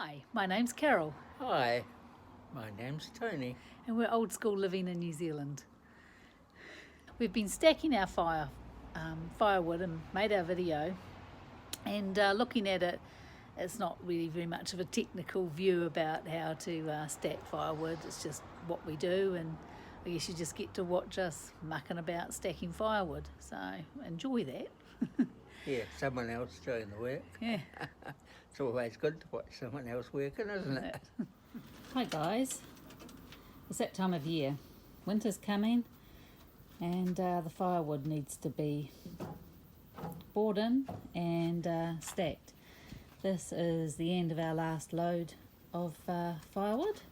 Hi, my name's Carol. Hi, my name's Tony. And we're old school living in New Zealand. We've been stacking our firewood and made our video, and looking at it, it's not really very much of a technical view about how to stack firewood. It's just what we do, and I guess you just get to watch us mucking about stacking firewood, so enjoy that. Yeah, someone else doing the work. Yeah. It's always good to watch someone else working, isn't it? Hi guys, it's that time of year. Winter's coming and the firewood needs to be brought in and stacked. This is the end of our last load of firewood.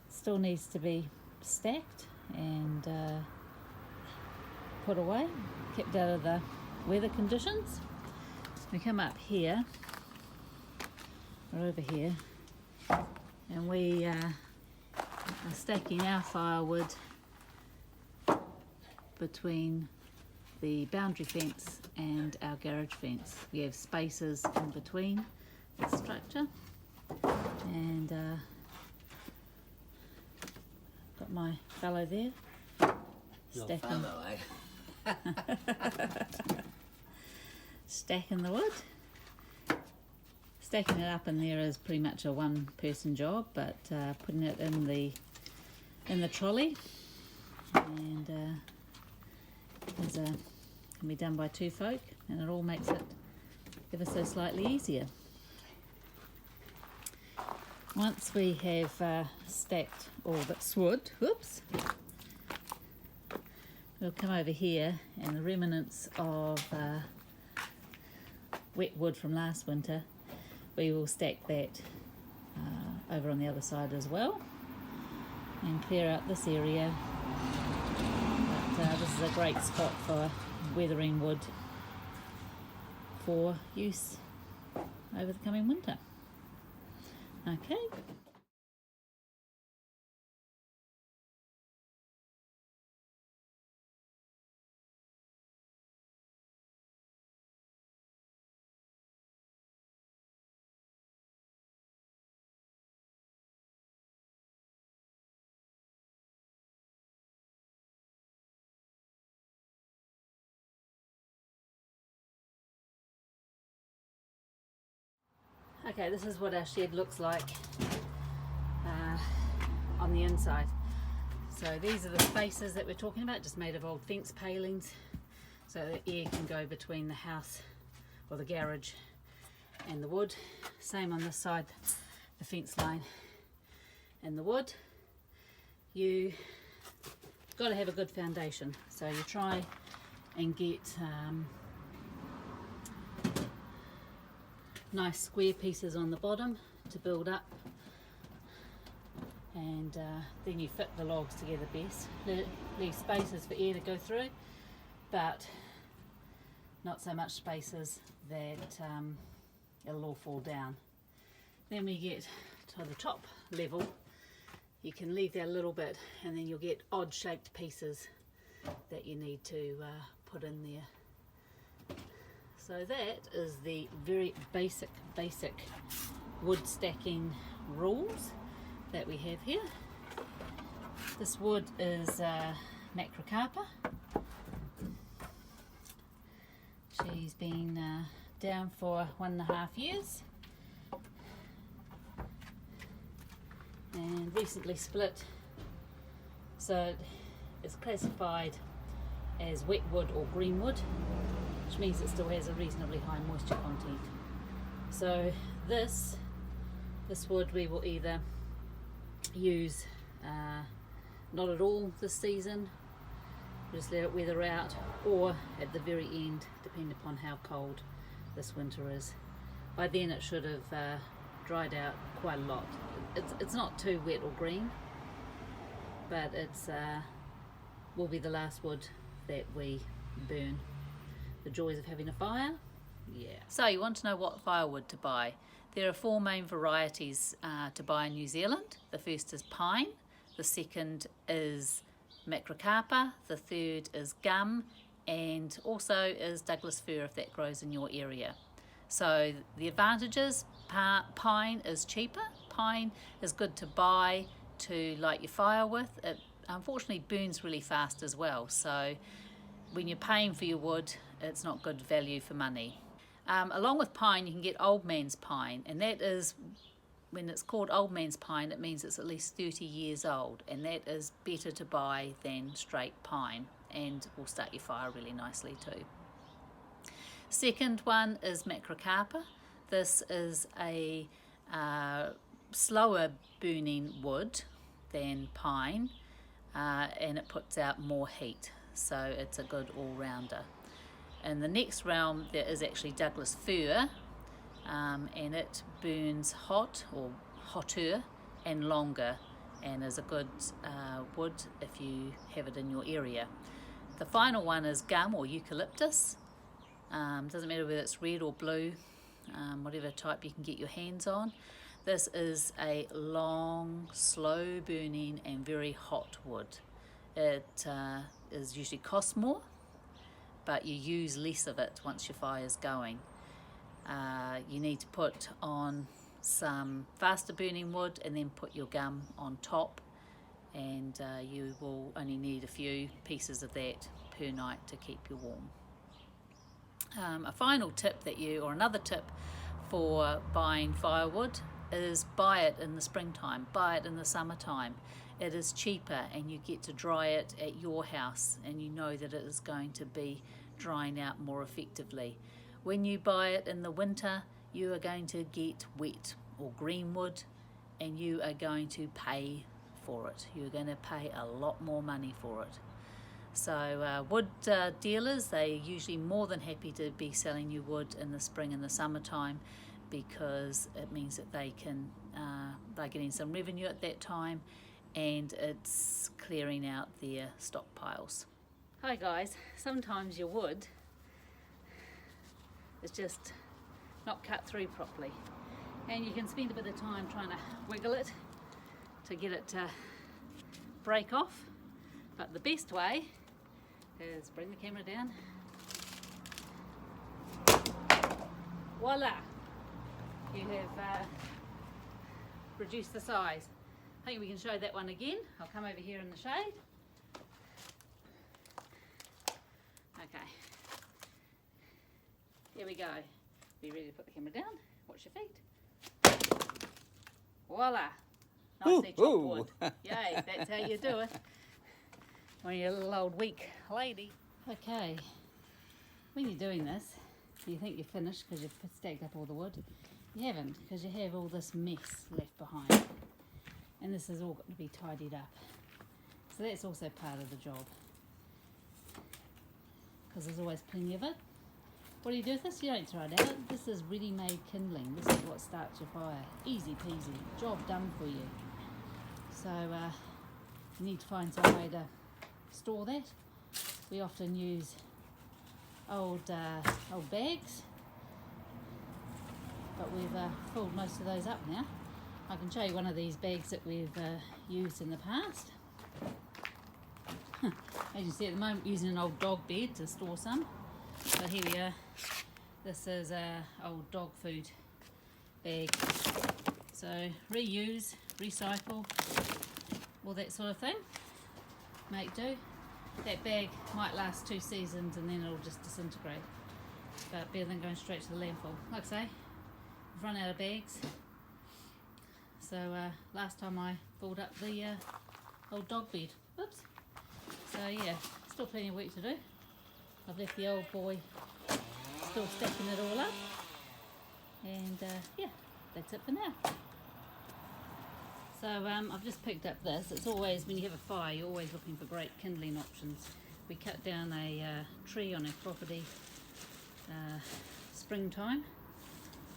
Still needs to be stacked and put away, kept out of the weather conditions. We come up here, or over here, and we are stacking our firewood between the boundary fence and our garage fence. We have spaces in between the structure, and got my fellow there stacking. Stacking the wood. Stacking it up in there is pretty much a one-person job, but putting it in the trolley and can be done by two folk, and it all makes it ever so slightly easier. Once we have stacked all this wood, we'll come over here, and the remnants of wet wood from last winter, we will stack that over on the other side as well and clear out this area. But this is a great spot for weathering wood for use over the coming winter. Okay. Okay, this is what our shed looks like on the inside. So these are the spaces that we're talking about, just made of old fence palings, so the air can go between the house or the garage and the wood. Same on this side, the fence line and the wood. You got to have a good foundation, so you try and get nice square pieces on the bottom to build up, and then you fit the logs together best. Leave spaces for air to go through, but not so much spaces that it'll all fall down. Then we get to the top level, you can leave that a little bit, and then you'll get odd shaped pieces that you need to put in there. So that is the very basic wood stacking rules that we have here. This wood is Macrocarpa. She's been down for 1.5 years and recently split, so it's classified as wet wood or green wood, which means it still has a reasonably high moisture content. So this wood we will either use not at all this season, just let it weather out, or at the very end, depending upon how cold this winter is. By then it should have dried out quite a lot. It's not too wet or green, but it's will be the last wood that we burn. The joys of having a fire. Yeah. So you want to know what firewood to buy. There are 4 main varieties to buy in New Zealand. The first is pine, the second is Macrocarpa, the third is gum, and also is Douglas fir if that grows in your area. So the advantages: pine is cheaper. Pine is good to buy to light your fire with. It unfortunately burns really fast as well, so when you're paying for your wood, it's not good value for money. Along with pine, you can get old man's pine, and that is, when it's called old man's pine, it means it's at least 30 years old, and that is better to buy than straight pine, and will start your fire really nicely too. Second one is Macrocarpa. This is a slower burning wood than pine, and it puts out more heat, so it's a good all-rounder. In the next realm there is actually Douglas fir, and it burns hot or hotter and longer, and is a good wood if you have it in your area. The final one is gum or eucalyptus. Doesn't matter whether it's red or blue, whatever type you can get your hands on. This is a long, slow burning and very hot wood. It is usually costs more, but you use less of it once your fire's going. You need to put on some faster burning wood and then put your gum on top, and you will only need a few pieces of that per night to keep you warm. A final tip another tip for buying firewood is buy it in the springtime, buy it in the summertime. It is cheaper and you get to dry it at your house, and you know that it is going to be drying out more effectively. When you buy it in the winter, you are going to get wet or green wood, and you are going to pay for it. You're going to pay a lot more money for it. So wood dealers, they're usually more than happy to be selling you wood in the spring and the summertime, because it means that they're getting some revenue at that time, and it's clearing out their stockpiles. Hi guys, sometimes your wood is just not cut through properly, and you can spend a bit of time trying to wiggle it to get it to break off, but the best way is bring the camera down. Voila! You have reduced the size. I think we can show that one again. I'll come over here in the shade. Okay. Here we go. Be ready to put the camera down. Watch your feet. Voila! Nicely chopped wood. Yay, that's how you do it when you're a little old weak lady. Okay, when you're doing this, you think you're finished because you've stacked up all the wood. You haven't, because you have all this mess left behind, and this has all got to be tidied up. So that's also part of the job, because there's always plenty of it. What do you do with this? You don't throw it out. This is ready-made kindling. This is what starts your fire. Easy peasy, job done for you. So you need to find some way to store that. We often use old bags, but we've filled most of those up now. I can show you one of these bags that we've used in the past. As you see at the moment, using an old dog bed to store some. So here we are. This is a old dog food bag. So reuse, recycle, all that sort of thing. Make do. That bag might last 2 seasons and then it'll just disintegrate. But better than going straight to the landfill. Like I say, we've run out of bags. So last time I filled up the old dog bed. Oops. So yeah, still plenty of work to do. I've left the old boy still stacking it all up. And yeah, that's it for now. So I've just picked up this. It's always, when you have a fire, you're always looking for great kindling options. We cut down a tree on our property springtime,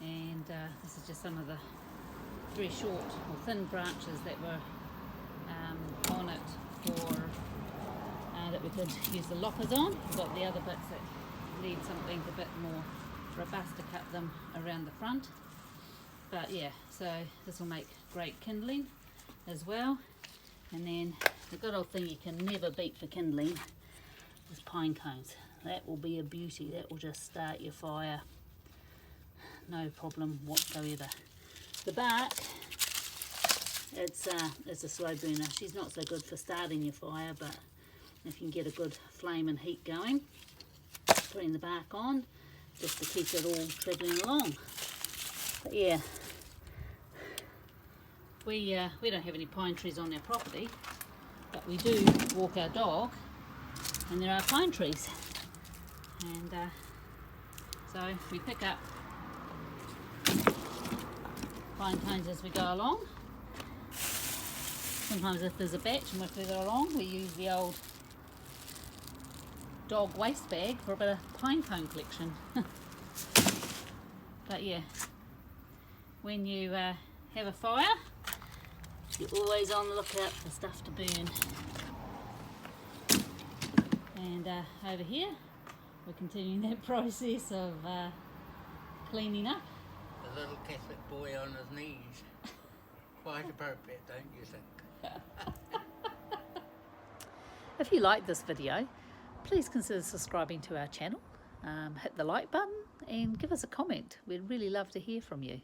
and this is just some of the very short or thin branches that were on it for that we could use the loppers on. We've got the other bits that need something a bit more robust to cut them around the front. But yeah, so this will make great kindling as well. And then the good old thing you can never beat for kindling is pine cones. That will be a beauty. That will just start your fire, no problem whatsoever. The bark, it's a slow burner. She's not so good for starting your fire, but if you can get a good flame and heat going, putting the bark on just to keep it all travelling along. But yeah, we don't have any pine trees on our property, but we do walk our dog and there are pine trees, and so we pick up pine cones as we go along. Sometimes if there's a batch and we're further along, we use the old dog waste bag for a bit of pine cone collection. But yeah, when you have a fire, you're always on the lookout for stuff to burn. And over here, we're continuing that process of cleaning up. The little Catholic boy on his knees. Quite appropriate, don't you think? If you like this video, please consider subscribing to our channel, hit the like button and give us a comment. We'd really love to hear from you.